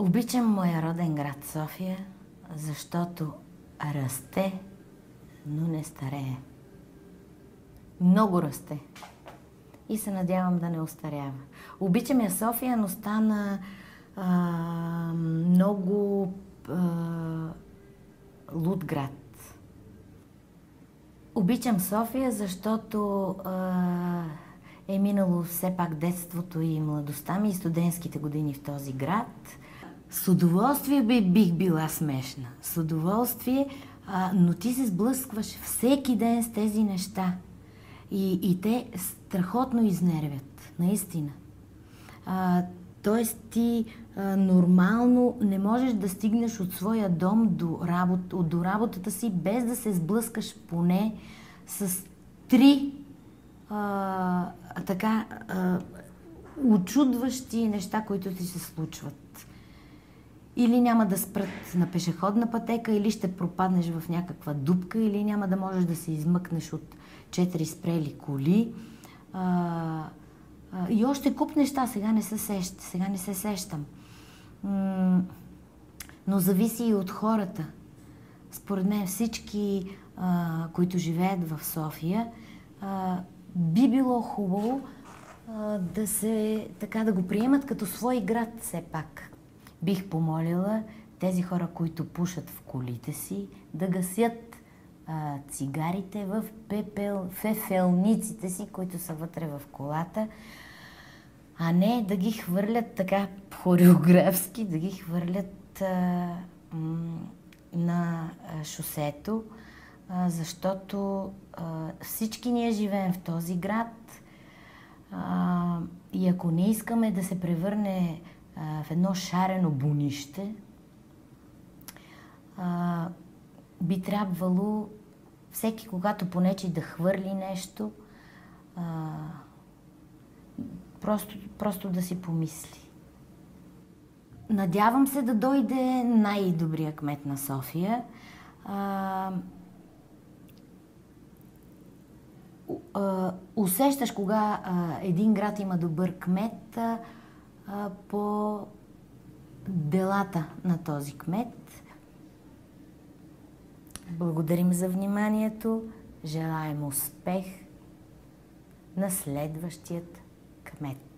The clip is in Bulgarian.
Обичам моя роден град София, защото расте, но не старее. Много расте. И се надявам да не остарява. Обичам я София, но стана много луд град. Обичам София, защото е минало все пак детството и младостта ми и студентските години в този град. С удоволствие бих била смешна. С удоволствие, но ти се сблъскваш всеки ден с тези неща. И те страхотно изнервят, наистина. Тоест ти нормално не можеш да стигнеш от своя дом до работата си, без да се сблъскаш поне с три учудващи неща, които ти се случват. Или няма да спрат на пешеходна пътека, или ще пропаднеш в някаква дупка, или няма да можеш да се измъкнеш от 4 спрели коли. И още куп неща, сега не се сещам. Но зависи и от хората. Според мен всички, които живеят в София, би било хубаво да го приемат като свой град все пак. Бих помолила тези хора, които пушат в колите си, да гасят цигарите в фефелниците си, които са вътре в колата, а не да ги хвърлят така хореографски, да ги хвърлят на шосето, защото всички ние живеем в този град и ако не искаме да се превърне в едно шарено бунище, би трябвало всеки, когато понече да хвърли нещо, просто да си помисли. Надявам се да дойде най-добрия кмет на София. Усещаш кога един град има добър кмет по делата на този кмет. Благодарим за вниманието. Желаем успех на следващият кмет.